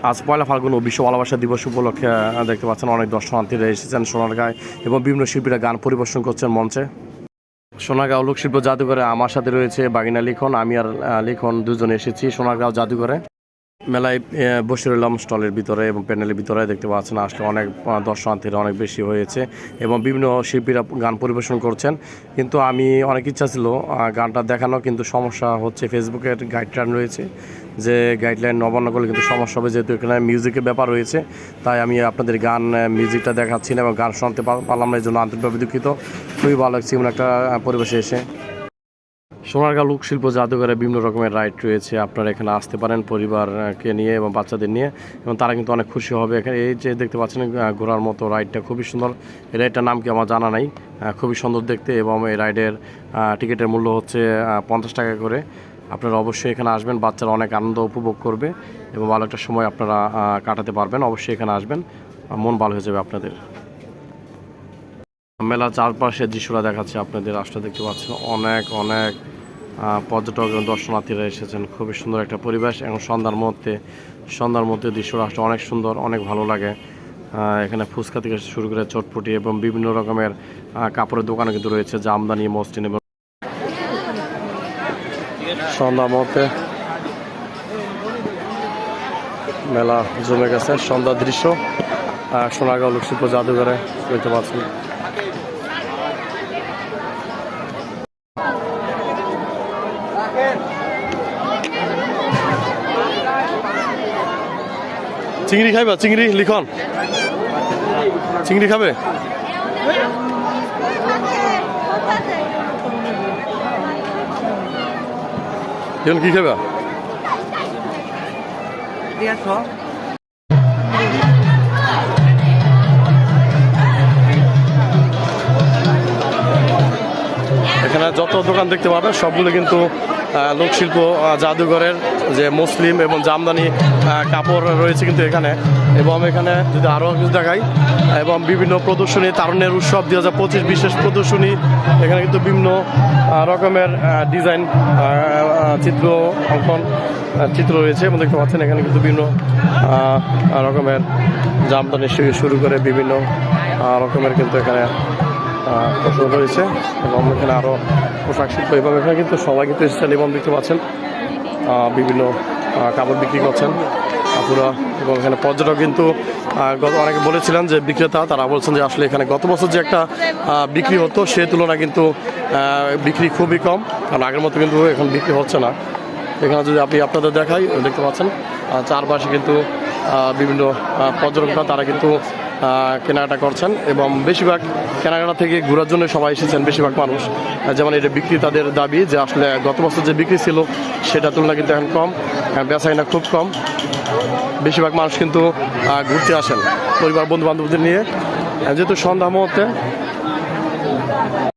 আজ পয়লা ফাল্গুন ও বিশ্ব ভালোবাসা দিবস উপলক্ষে দেখতে পাচ্ছেন অনেক দর্শনার্থীরা এসেছেন সোনারগাঁয় এবং বিভিন্ন শিল্পীরা গান পরিবেশন করছেন মঞ্চে। সোনারগাঁও লোকশিল্প জাদুঘরে আমার সাথে রয়েছে বাগিনা লিখন, আমি আর লিখন দুজন এসেছি সোনারগাঁও জাদুঘরে। মেলায় বসে রইলাম স্টলের ভিতরে এবং প্যান্ডেলের ভিতরে দেখতে পাচ্ছেন আসলে অনেক দর্শনার্থীরা অনেক বেশি হয়েছে এবং বিভিন্ন শিল্পীরা গান পরিবেশন করছেন। কিন্তু আমি অনেক ইচ্ছা ছিল গানটা দেখানো, কিন্তু সমস্যা হচ্ছে ফেসবুকের গাইডলাইন রয়েছে যে গাইডলাইন নবান্ন করলে কিন্তু সমস্যা হবে, যেহেতু এখানে মিউজিকের ব্যাপার রয়েছে। তাই আমি আপনাদের গান মিউজিকটা দেখাচ্ছি না এবং গান শুনতে পারলাম না, এই জন্য আন্তরিকভাবে দুঃখিত। খুবই ভালো লাগছে এমন একটা পরিবেশে এসে। সোনারগাঁও লোকশিল্প জাদুঘরে বিভিন্ন রকমের রাইড রয়েছে, আপনারা এখানে আসতে পারেন পরিবারকে নিয়ে এবং বাচ্চাদের নিয়ে, এবং তারা কিন্তু অনেক খুশি হবে। এখানে এই যে দেখতে পাচ্ছেন ঘোরার মতো রাইডটা খুবই সুন্দর। এই রাইডটার নাম কি আমার জানা নাই, খুবই সুন্দর দেখতে এবং এই রাইডের টিকিটের মূল্য হচ্ছে 50 টাকা করে। আপনারা অবশ্যই এখানে আসবেন, বাচ্চারা অনেক আনন্দ উপভোগ করবে এবং ভালো একটা সময় আপনারা কাটাতে পারবেন। অবশ্যই এখানে আসবেন, মন ভালো হয়ে যাবে আপনাদের। মেলার চারপাশে দৃশ্যটা দেখাচ্ছে আপনাদের, আসলে দেখতে পাচ্ছেন অনেক অনেক পর্যটক এবং দর্শনার্থীরা এসেছেন। খুবই সুন্দর একটা পরিবেশ এবং সন্ধ্যার মধ্যে দৃশ্যটা আসলে অনেক সুন্দর, অনেক ভালো লাগে। এখানে ফুচকা থেকে শুরু করে চটপটি এবং বিভিন্ন রকমের কাপড়ের দোকানও কিন্তু রয়েছে, জামদানি, মসলিন। এবং সন্ধ্যার মধ্যে মেলা জমে গেছে, সন্ধ্যার দৃশ্য সোনারগাঁও লোকশিল্প জাদুঘরে দেখতে পাচ্ছেন। চিংড়ি খাইবা? চিংড়ি লিখন, চিংড়ি খাবে? এখন কি খাবা? এখানে যত দোকান দেখতে পাবেন সবগুলো কিন্তু লোকশিল্প জাদুঘরের যে মুসলিম এবং জামদানি কাপড় রয়েছে কিন্তু এখানে। এবং এখানে যদি আরও কিছু দেখাই, এবং বিভিন্ন প্রদর্শনী, তারুণ্যের উৎসব 2025 বিশেষ প্রদর্শনী। এখানে কিন্তু বিভিন্ন রকমের ডিজাইন, চিত্র অঙ্কন চিত্র রয়েছে এবং দেখতে পাচ্ছেন এখানে কিন্তু বিভিন্ন রকমের জামদানি থেকে শুরু করে বিভিন্ন রকমের কিন্তু এখানে পোশাক রয়েছে এবং এখানে আরও পোশাক শিল্প। এবং এখানে কিন্তু সবাই কিন্তু এসেছেন এবং দেখতে পাচ্ছেন বিভিন্ন কাপড় বিক্রি করছেন আপুরা। এবং এখানে পর্যটক কিন্তু অনেকে বলেছিলেন যে বিক্রেতা, তারা বলছেন যে আসলে এখানে গত বছর যে একটা বিক্রি হতো সে তুলনায় কিন্তু বিক্রি খুবই কম, কারণ আগের মতো কিন্তু এখন বিক্রি হচ্ছে না। এখানে যদি আপনি আপনাদের দেখাই, দেখতে পাচ্ছেন চারপাশে কিন্তু বিভিন্ন পর্যটকরা তারা কিন্তু কেনাকাটা করছেন এবং বেশিরভাগ কেনাকাটা থেকে ঘোরার জন্য সবাই এসেছেন বেশিরভাগ মানুষ। যেমন এটা বিক্রেতাদের দাবি যে আসলে গত বছর যে বিক্রি ছিল সেটা তুলনায় কিন্তু এখন কম, বেচাকেনা খুব কম। বেশিরভাগ মানুষ কিন্তু ঘুরতে আসেন পরিবার বন্ধু বান্ধবদের নিয়ে, যেহেতু সন্ধ্যা মুহূর্তে